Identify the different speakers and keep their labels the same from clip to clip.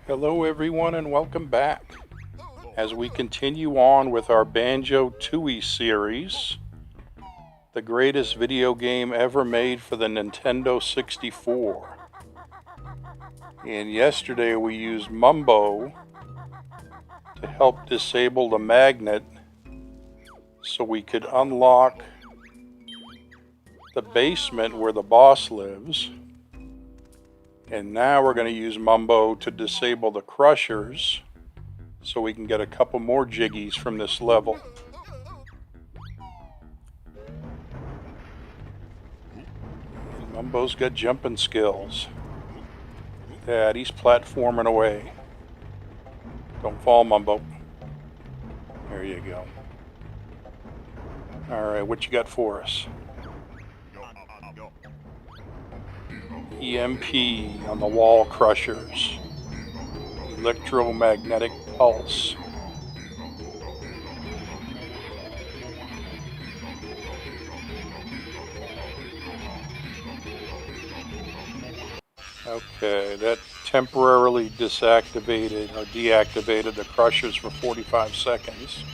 Speaker 1: Hello everyone and welcome back. As we continue on with our Banjo-Tooie series, the greatest video game ever made for the Nintendo 64. And yesterday we used Mumbo to help disable the magnet so we could unlock the basement where the boss lives. And now we're going to use Mumbo to disable the crushers so we can get a couple more jiggies from this level. And Mumbo's got jumping skills. Dad, he's platforming away. Don't fall, Mumbo. There you go. Alright, what you got for us? EMP on the wall crushers. Electromagnetic pulse. Okay, that temporarily disactivated or deactivated the crushers for 45 seconds.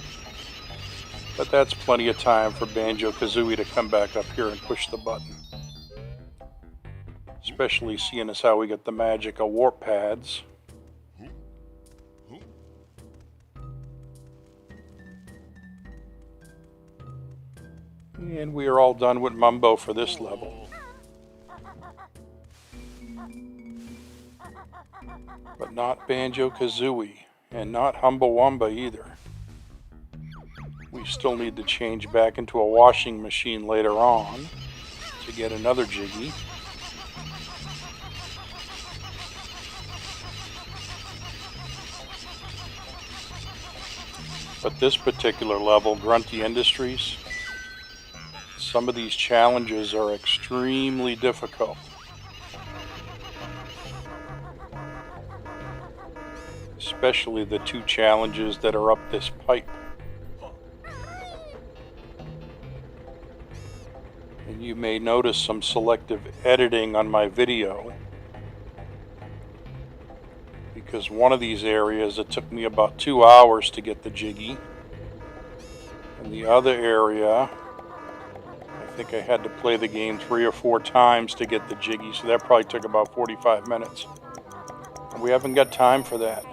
Speaker 1: But that's plenty of time for Banjo-Kazooie to come back up here and push the button. Especially seeing as how we get the magic of warp pads. And we are all done with Mumbo for this level. But not Banjo-Kazooie, and not Humba-Wumba either. We still need to change back into a washing machine later on to get another jiggy. But this particular level, Grunty Industries, some of these challenges are extremely difficult. Especially the two challenges that are up this pipe. And you may notice some selective editing on my video, because one of these areas it took me about 2 hours to get the jiggy, and the other area I think I had to play the game 3 or 4 times to get the jiggy, so that probably took about 45 minutes. And we haven't got time for that.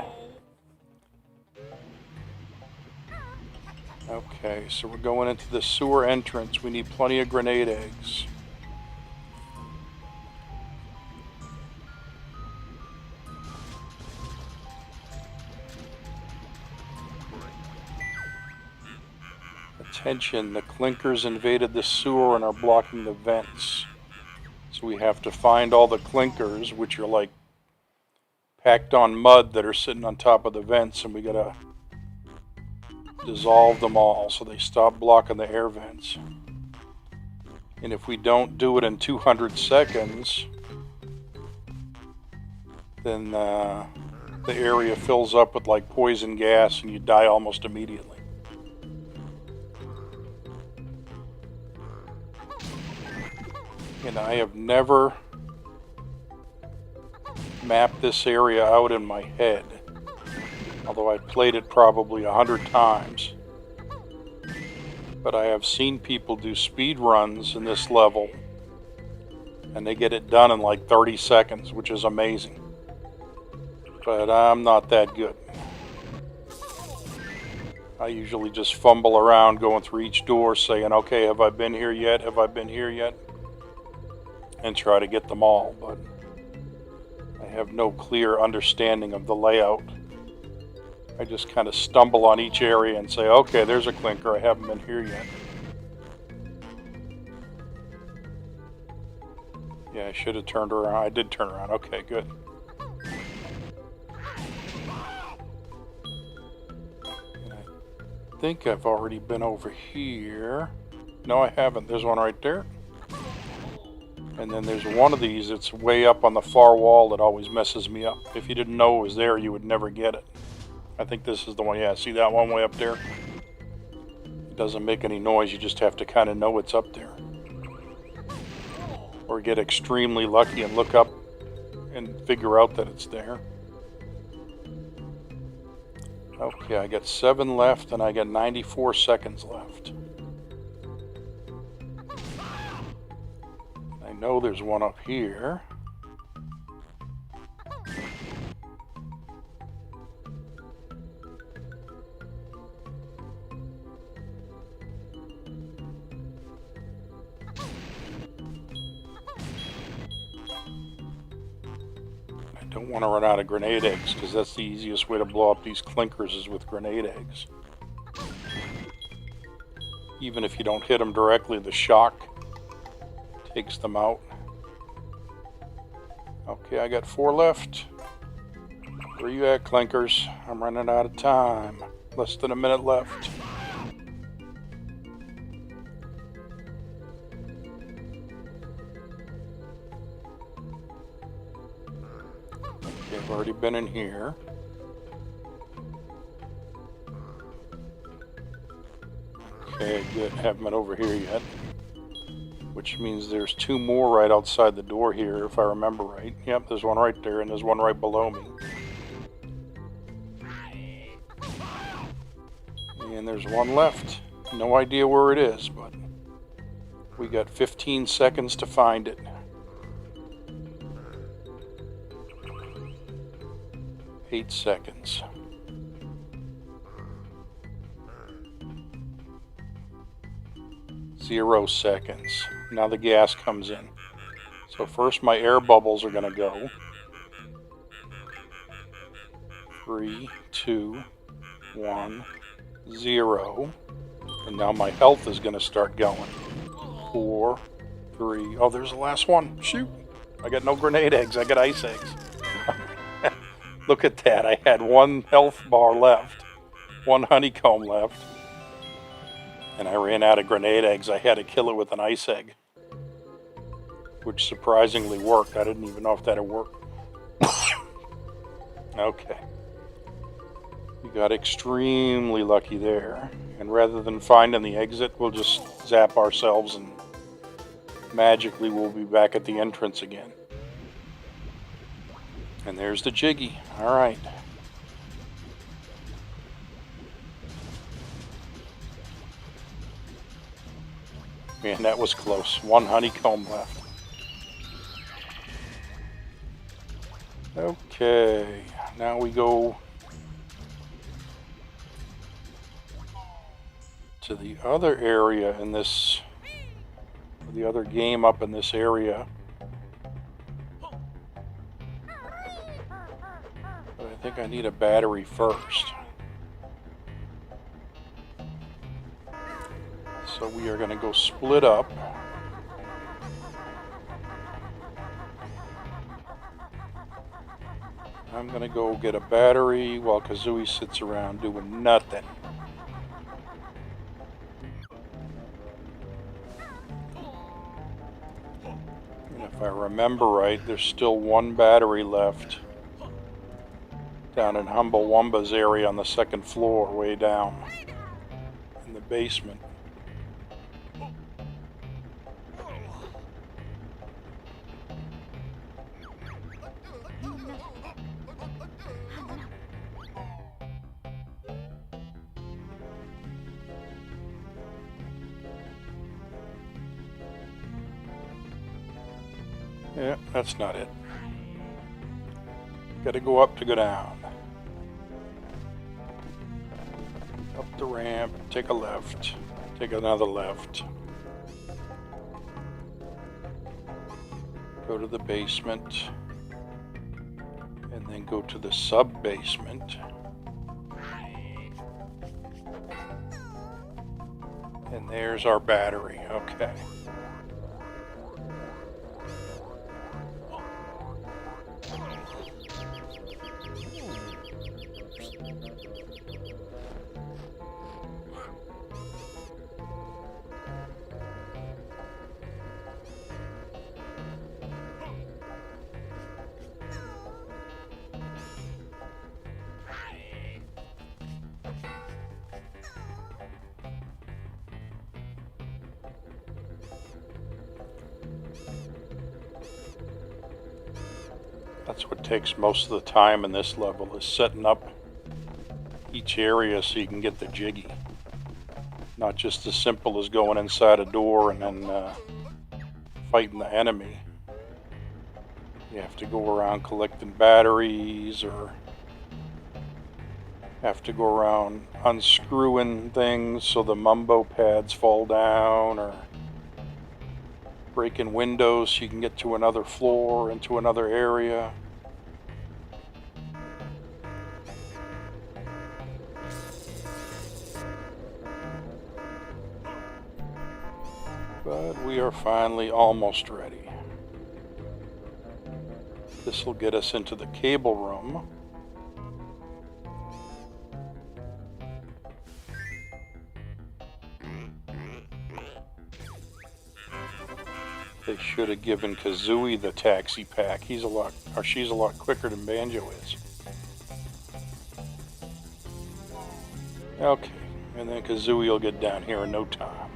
Speaker 1: Okay, so we're going into the sewer entrance. We need plenty of grenade eggs. Attention, the clinkers invaded the sewer and are blocking the vents. So we have to find all the clinkers, which are like packed on mud that are sitting on top of the vents, and we gotta dissolve them all so they stop blocking the air vents. And if we don't do it in 200 seconds, then the area fills up with like poison gas and you die almost immediately. And I have never mapped this area out in my head, although I've played it probably 100 times. But I have seen people do speed runs in this level, and they get it done in like 30 seconds, which is amazing. But I'm not that good. I usually just fumble around going through each door saying, okay, have I been here yet? Have I been here yet? And try to get them all, but I have no clear understanding of the layout. I just kind of stumble on each area and say, okay, there's a clinker, I haven't been here yet. Yeah, I should have turned around. I did turn around. Okay, good. And I think I've already been over here. No, I haven't. There's one right there. And then there's one of these that's way up on the far wall that always messes me up. If you didn't know it was there, you would never get it. I think this is the one. Yeah, see that one way up there? It doesn't make any noise. You just have to kind of know it's up there. Or get extremely lucky and look up and figure out that it's there. Okay, I got 7 left and I got 94 seconds left. I know there's one up here. Don't want to run out of grenade eggs, because that's the easiest way to blow up these clinkers is with grenade eggs. Even if you don't hit them directly, the shock takes them out. Okay, I got 4 left. Where you at, clinkers? I'm running out of time. Less than a minute left. I've already been in here. Okay, good. Haven't been over here yet. Which means there's 2 more right outside the door here, if I remember right. Yep, there's one right there, and there's one right below me. And there's one left. No idea where it is, but we got 15 seconds to find it. 8 seconds. 0 seconds. Now the gas comes in. So first my air bubbles are going to go. 3, 2, 1, 0. And now my health is going to start going. 4, 3. Oh, there's the last one. Shoot. I got no grenade eggs. I got ice eggs. Look at that. I had 1 health bar left. 1 honeycomb left. And I ran out of grenade eggs. I had to kill it with an ice egg. Which surprisingly worked. I didn't even know if that would work. Okay. We got extremely lucky there. And rather than finding the exit, we'll just zap ourselves and magically we'll be back at the entrance again. And there's the Jiggy. All right. Man, that was close. 1 honeycomb left. Okay, now we go to the other area in this, the other game up in this area. But I think I need a battery first. So we are going to go split up. I'm going to go get a battery while Kazooie sits around doing nothing. And if I remember right, there's still 1 battery left down in Humble Wumba's area on the 2nd floor, way down in the basement. Yeah, that's not it. Gotta go up to go down. Up the ramp, take a left, take another left. Go to the basement, and then go to the sub-basement. And there's our battery, okay. That's what takes most of the time in this level, is setting up each area so you can get the jiggy. Not just as simple as going inside a door and then fighting the enemy. You have to go around collecting batteries, or have to go around unscrewing things so the mumbo pads fall down, or breaking windows so you can get to another floor, into another area. But we are finally almost ready. This will get us into the cable room. They should have given Kazooie the taxi pack. She's a lot quicker than Banjo is. Okay, and then Kazooie will get down here in no time.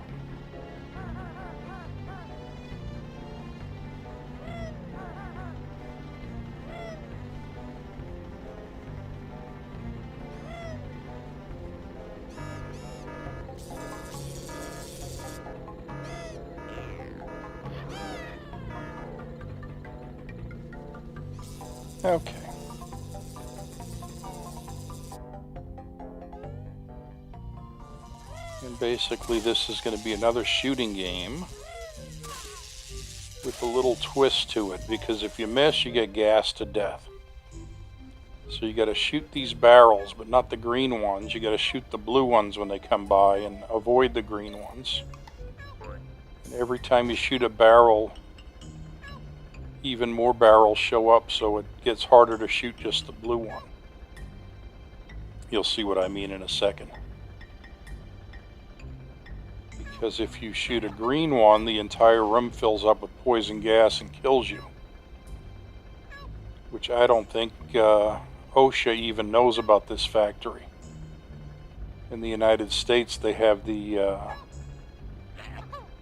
Speaker 1: Okay. And basically this is going to be another shooting game with a little twist to it, because if you miss, you get gassed to death. So you got to shoot these barrels, but not the green ones. You got to shoot the blue ones when they come by and avoid the green ones. And every time you shoot a barrel, even more barrels show up, so it gets harder to shoot just the blue one. You'll see what I mean in a second. Because if you shoot a green one, the entire room fills up with poison gas and kills you. Which I don't think OSHA even knows about this factory. In the United States, they have the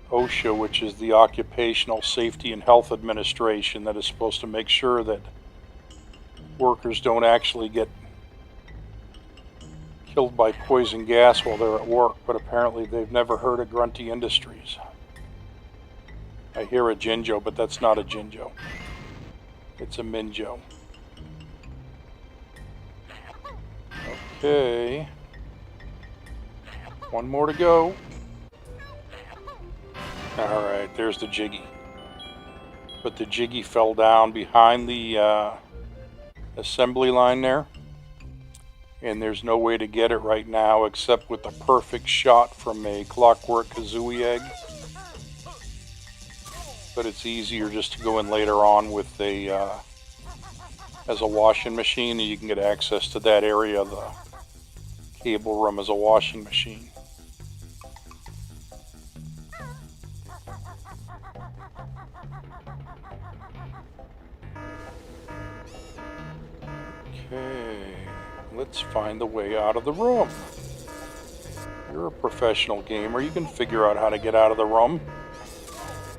Speaker 1: OSHA, which is the Occupational Safety and Health Administration, that is supposed to make sure that workers don't actually get killed by poison gas while they're at work, but apparently they've never heard of Grunty Industries. I hear a Jinjo, but that's not a Jinjo. It's a Minjo. Okay. One more to go. Alright, there's the jiggy. But the jiggy fell down behind the assembly line there. And there's no way to get it right now except with a perfect shot from a Clockwork Kazooie egg. But it's easier just to go in later on with a as a washing machine, and you can get access to that area of the cable room as a washing machine. Okay, let's find the way out of the room. You're a professional gamer. You can figure out how to get out of the room.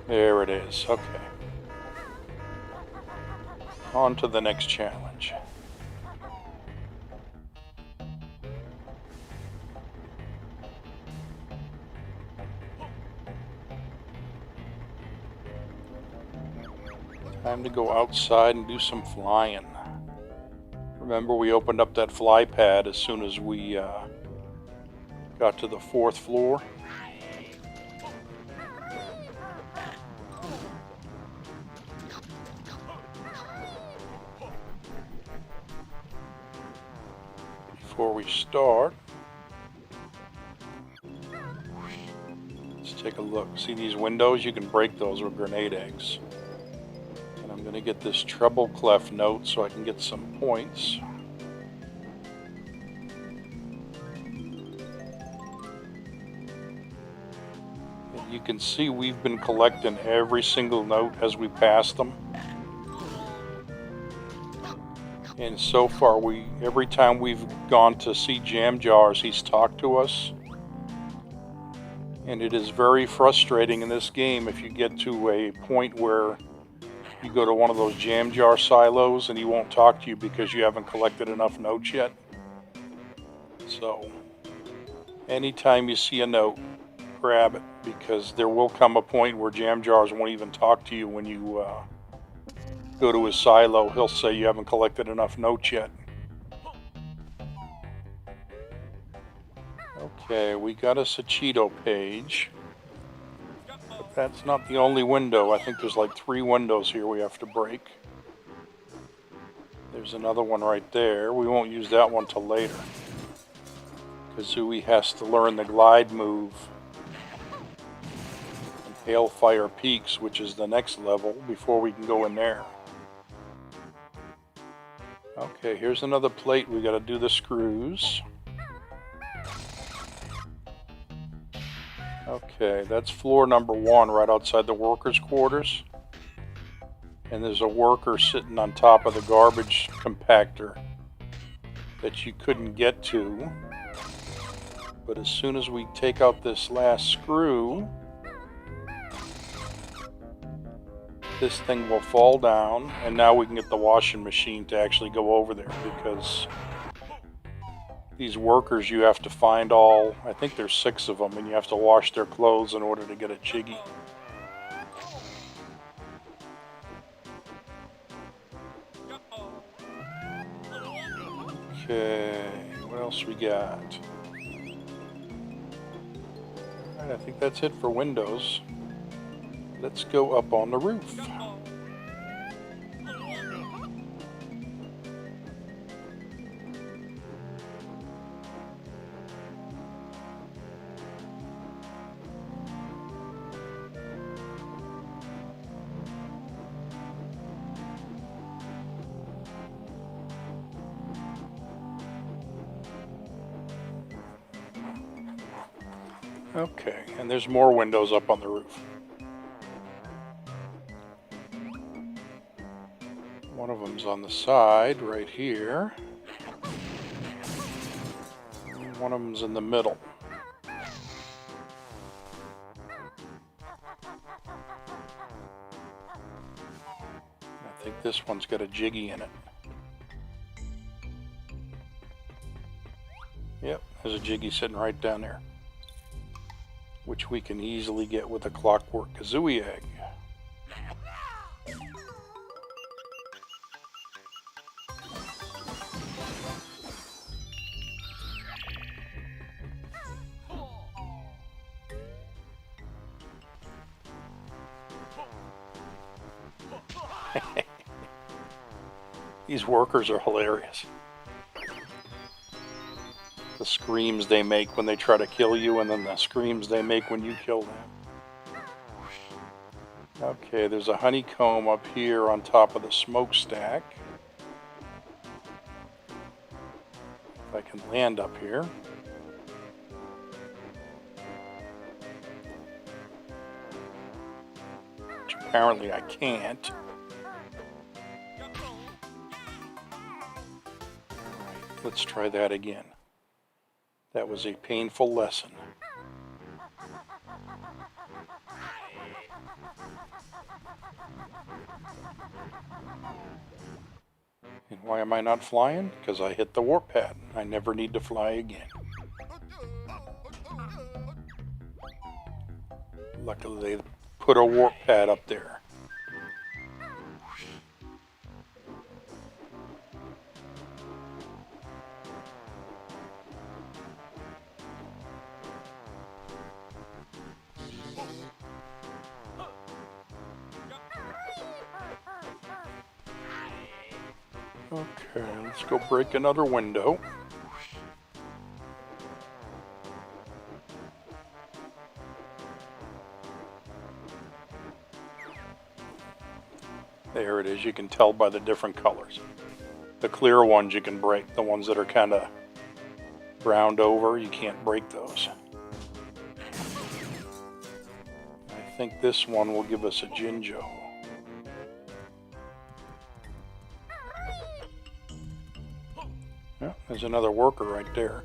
Speaker 1: There it is. Okay. On to the next challenge. Time to go outside and do some flying. Remember, we opened up that fly pad as soon as we got to the 4th floor. Before we start, let's take a look. See these windows? You can break those with grenade eggs. And I'm going to get this treble clef note so I can get some points. And you can see we've been collecting every single note as we pass them. And so far, every time we've gone to see Jam Jars, he's talked to us. And it is very frustrating in this game if you get to a point where you go to one of those Jam Jar silos and he won't talk to you because you haven't collected enough notes yet. So anytime you see a note, grab it, because there will come a point where Jam Jars won't even talk to you when you go to his silo. He'll say you haven't collected enough notes yet. Okay, we got us a Cheeto page. But that's not the only window. I think there's like 3 windows here we have to break. There's another one right there. We won't use that one till later. Kazooie has to learn the glide move in Hailfire Peaks, which is the next level, before we can go in there. Okay, here's another plate. We got to do the screws. Okay, that's floor number 1 right outside the workers' quarters. And there's a worker sitting on top of the garbage compactor that you couldn't get to. But as soon as we take out this last screw, this thing will fall down, and now we can get the washing machine to actually go over there, because these workers, you have to find all, I think there's 6 of them, and you have to wash their clothes in order to get a jiggy. Okay, what else we got? Alright, I think that's it for windows. Let's go up on the roof. Okay, and there's more windows up on the roof. One of them's on the side right here. And one of them's in the middle. I think this one's got a jiggy in it. Yep, there's a jiggy sitting right down there, which we can easily get with a Clockwork Kazooie egg. These workers are hilarious. The screams they make when they try to kill you, and then the screams they make when you kill them. Okay, there's a honeycomb up here on top of the smokestack. If I can land up here. Which apparently I can't. Alright, let's try that again. That was a painful lesson. And why am I not flying? Because I hit the warp pad. I never need to fly again. Luckily they put a warp pad up there. Okay, let's go break another window. There it is, you can tell by the different colors. The clear ones you can break, the ones that are kind of browned over, you can't break those. I think this one will give us a Jinjo. Yeah, there's another worker right there.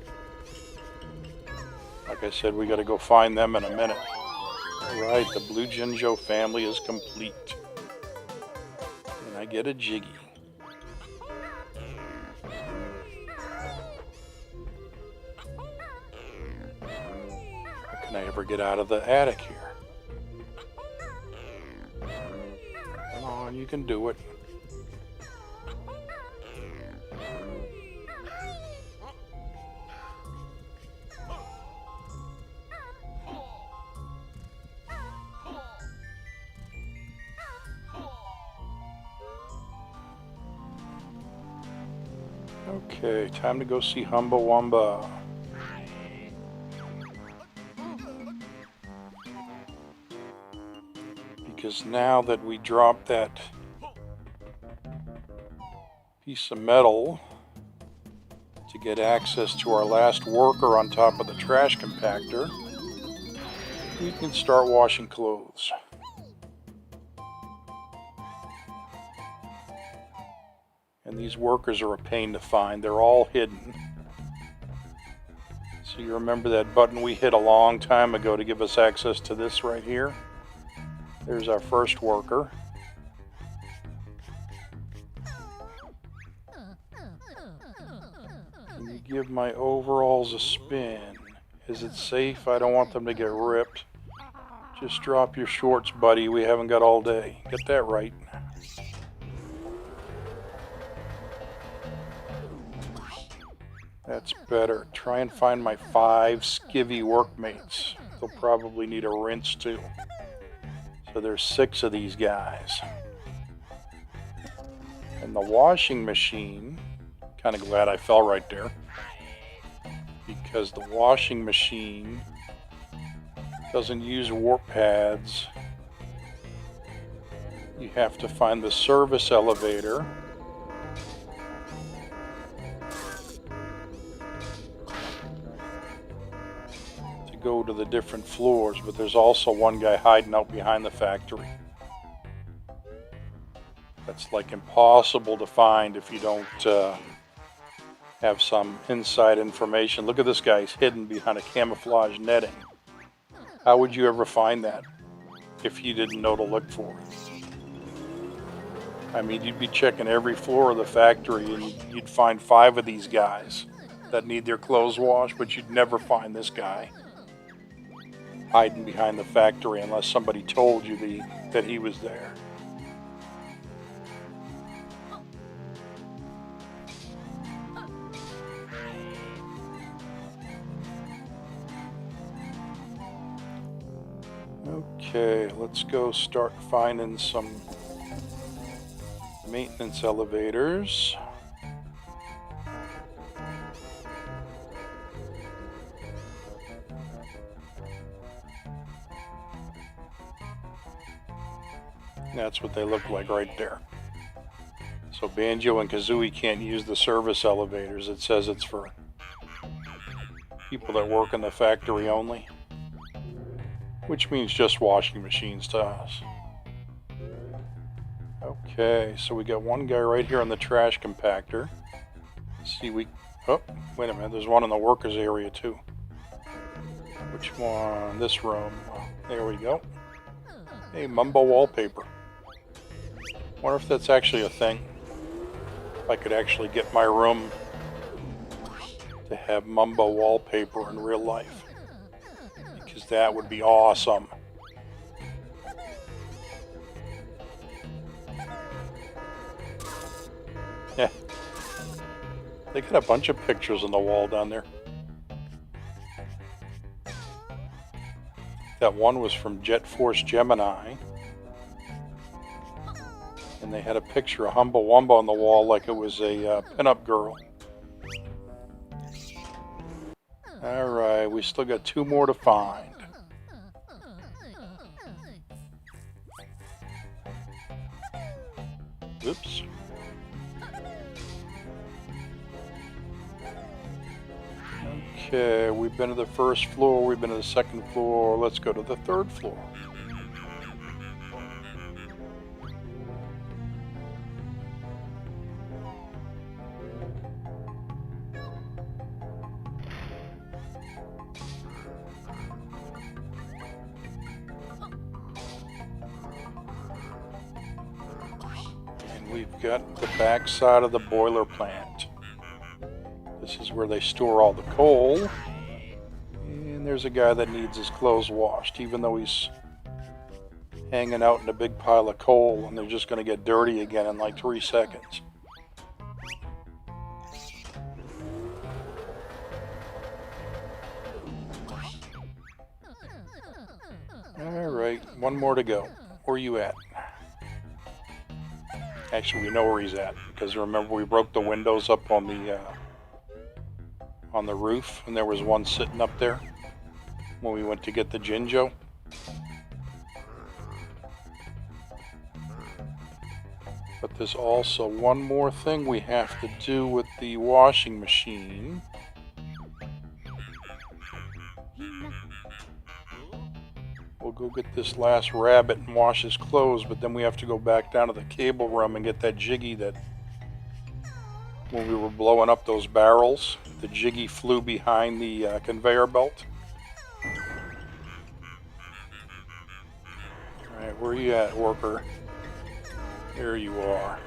Speaker 1: Like I said, we got to go find them in a minute. Alright, the Blue Jinjo family is complete. And I get a Jiggy. Can I ever get out of the attic here? Come on, you can do it. Okay, time to go see Humba Wumba. Because now that we dropped that piece of metal to get access to our last worker on top of the trash compactor, we can start washing clothes. And these workers are a pain to find. They're all hidden. So you remember that button we hit a long time ago to give us access to this right here? There's our first worker. Can you give my overalls a spin? Is it safe? I don't want them to get ripped. Just drop your shorts, buddy. We haven't got all day. Get that right. That's better. Try and find my 5 skivvy workmates. They'll probably need a rinse too. So there's 6 of these guys. And the washing machine, kind of glad I fell right there, because the washing machine doesn't use warp pads. You have to find the service elevator. Go to the different floors, but there's also one guy hiding out behind the factory. That's like impossible to find if you don't have some inside information. Look at this guy, he's hidden behind a camouflage netting. How would you ever find that if you didn't know to look for it? I mean, you'd be checking every floor of the factory and you'd find 5 of these guys that need their clothes washed, but you'd never find this guy hiding behind the factory unless somebody told you that he was there. Okay, let's go start finding some maintenance elevators. That's what they look like right there. So Banjo and Kazooie can't use the service elevators. It says it's for people that work in the factory only, which means just washing machines to us. Okay, so we got one guy right here on the trash compactor. Oh, wait a minute, there's one in the workers area too. Which one? This room. There we go. Hey, Mumbo wallpaper. Wonder if that's actually a thing. If I could actually get my room to have Mumbo wallpaper in real life. Because that would be awesome. Yeah. They got a bunch of pictures on the wall down there. That one was from Jet Force Gemini. And they had a picture of Humba Wumba on the wall like it was a pinup girl. Alright, we still got 2 more to find. Oops. Okay, we've been to the first floor, we've been to the second floor, let's go to the 3rd floor. We've got the back side of the boiler plant. This is where they store all the coal. And And there's a guy that needs his clothes washed, even though he's hanging out in a big pile of coal, and they're just going to get dirty again in like 3 seconds. Alright, one more to go. Where are you at? Actually, we know where he's at, because remember we broke the windows up on the roof, and there was one sitting up there when we went to get the Jinjo. But there's also one more thing we have to do with the washing machine. We'll go get this last rabbit and wash his clothes, but then we have to go back down to the cable room and get that jiggy that, when we were blowing up those barrels, the jiggy flew behind the conveyor belt. Alright, where are you at, worker? Here you are.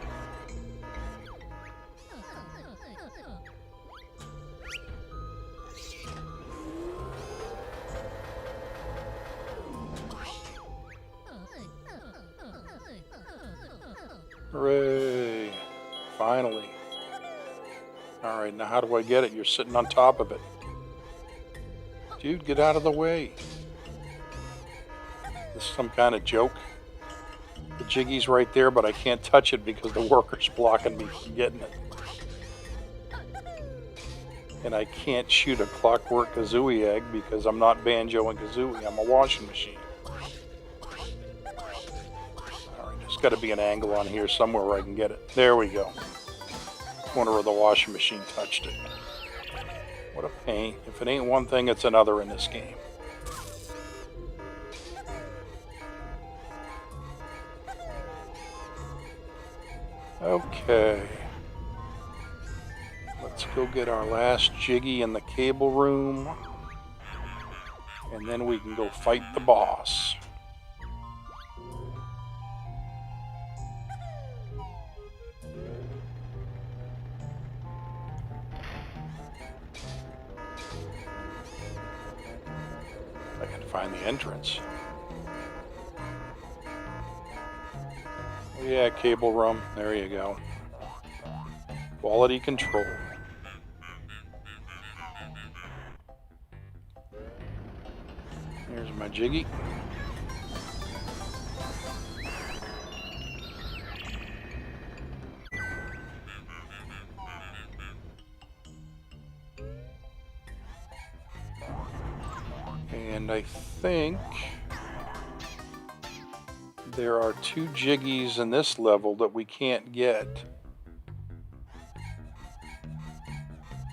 Speaker 1: Hooray! Finally. Alright, now how do I get it? You're sitting on top of it. Dude, get out of the way. This is some kind of joke. The jiggy's right there, but I can't touch it because the worker's blocking me from getting it. And I can't shoot a Clockwork Kazooie egg because I'm not Banjo and Kazooie. I'm a washing machine. Alright, there's got to be an angle on here somewhere where I can get it. There we go. Corner of the washing machine touched it. What a pain. If it ain't one thing, it's another in this game. Okay. Let's go get our last jiggy in the cable room. And then we can go fight the boss. I can find the entrance. Oh yeah, cable room. There you go. Quality control. Here's my jiggy. And I think there are 2 jiggies in this level that we can't get.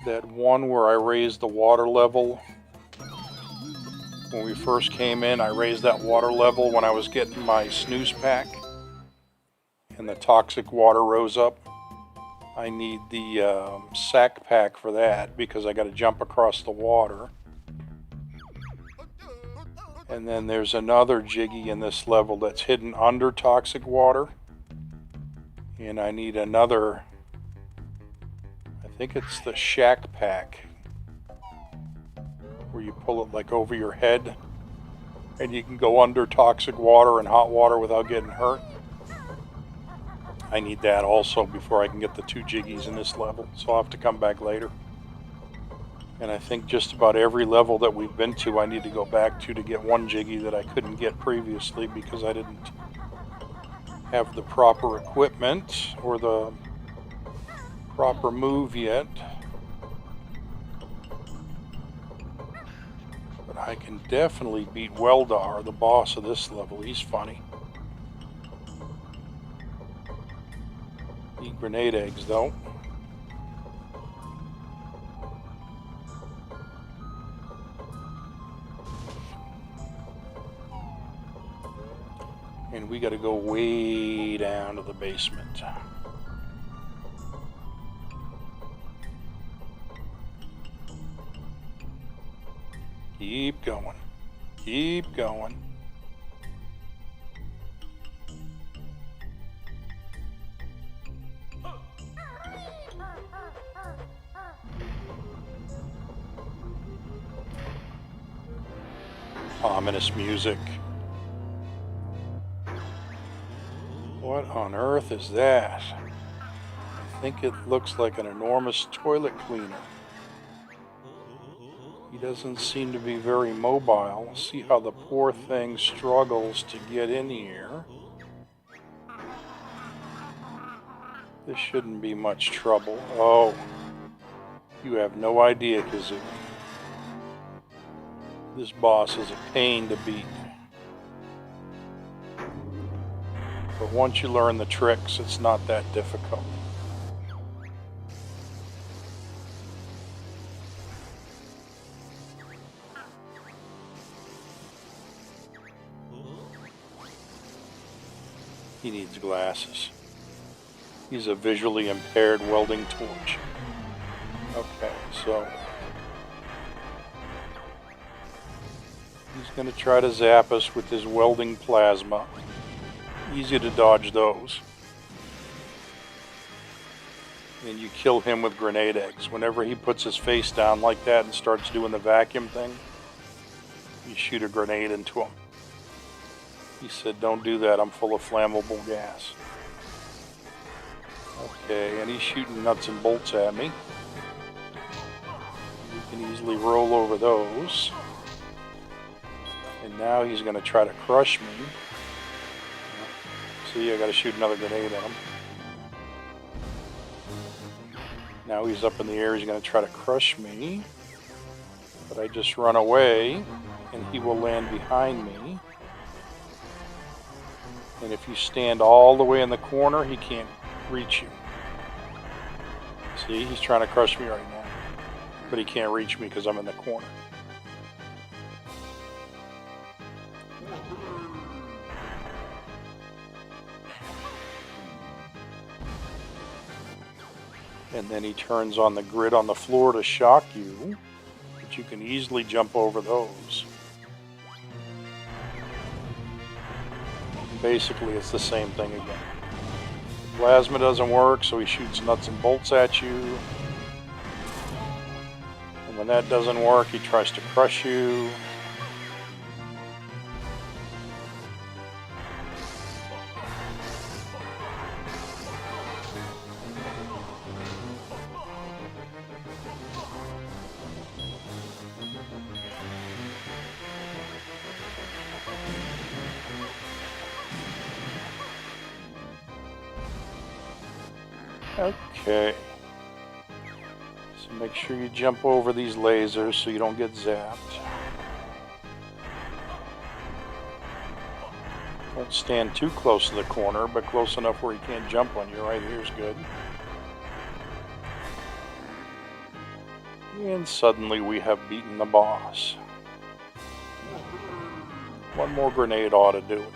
Speaker 1: That one where I raised the water level. When we first came in, I raised that water level when I was getting my snooze pack. And the toxic water rose up. I need the sack pack for that because I got to jump across the water. And then there's another jiggy in this level that's hidden under toxic water. And I need another, I think it's the shack pack, where you pull it like over your head and you can go under toxic water and hot water without getting hurt. I need that also before I can get the 2 jiggies in this level, so I'll have to come back later. And I think just about every level that we've been to I need to go back to get one jiggy that I couldn't get previously because I didn't have the proper equipment or the proper move yet. But I can definitely beat Weldar, the boss of this level. He's funny. Eat grenade eggs though. And we got to go way down to the basement. Keep going. Keep going. Ominous music. What on earth is that? I think it looks like an enormous toilet cleaner. He doesn't seem to be very mobile. See how the poor thing struggles to get in here. This shouldn't be much trouble. Oh, you have no idea, Kazoo. This boss is a pain to beat. But once you learn the tricks, it's not that difficult. He needs glasses. He's a visually impaired welding torch. Okay, so he's going to try to zap us with his welding plasma. Easy to dodge those. And you kill him with grenade eggs. Whenever he puts his face down like that and starts doing the vacuum thing, you shoot a grenade into him. He said, "Don't do that, I'm full of flammable gas." Okay, and he's shooting nuts and bolts at me. You can easily roll over those. And now he's going to try to crush me. See, I got to shoot another grenade at him. Now he's up in the air, he's going to try to crush me. But I just run away, and he will land behind me. And if you stand all the way in the corner, he can't reach you. See, he's trying to crush me right now. But he can't reach me because I'm in the corner. And then he turns on the grid on the floor to shock you. But you can easily jump over those. Basically, it's the same thing again. The plasma doesn't work, so he shoots nuts and bolts at you. And when that doesn't work, he tries to crush you. Okay, so make sure you jump over these lasers so you don't get zapped. Don't stand too close to the corner, but close enough where he can't jump on you. Right here's good. And suddenly we have beaten the boss. One more grenade ought to do it.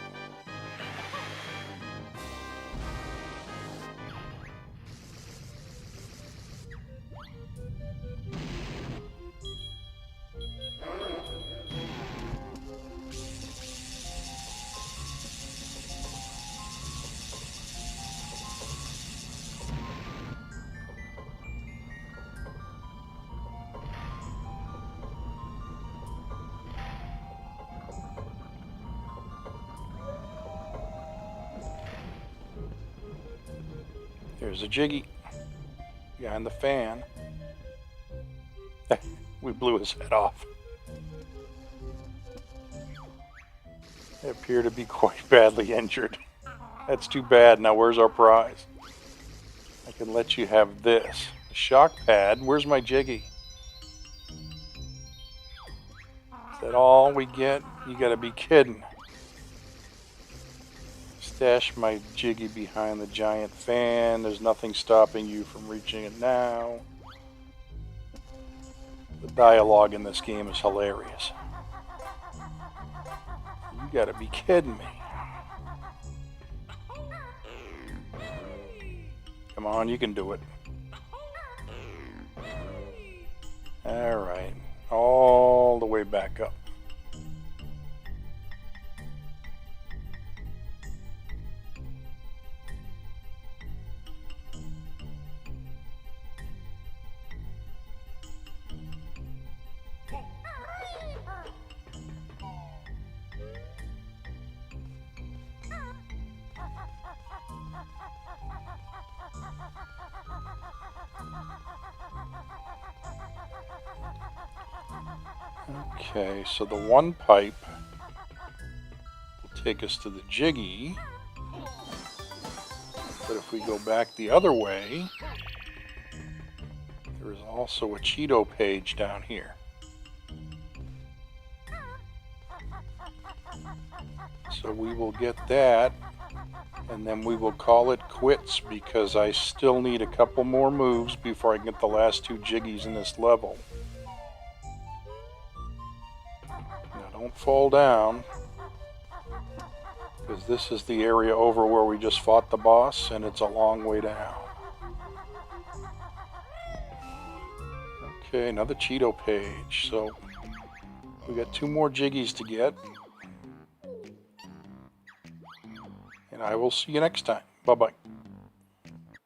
Speaker 1: There's a Jiggy behind the fan. We blew his head off. They appear to be quite badly injured. That's too bad. Now where's our prize? I can let you have this. A shock pad. Where's my Jiggy? Is that all we get? You gotta be kidding. Stash my Jiggy behind the giant fan. There's nothing stopping you from reaching it now. The dialogue in this game is hilarious. You gotta be kidding me. Come on, you can do it. Alright, all the way back up. Okay, so the one pipe will take us to the Jiggy. But if we go back the other way, there is also a Cheeto page down here. So we will get that, and then we will call it quits because I still need a couple more moves before I can get the last two Jiggies in this level. Now don't fall down, because this is the area over where we just fought the boss, and it's a long way down. Okay, another Cheeto page. So we got two more Jiggies to get. And I will see you next time. Bye-bye.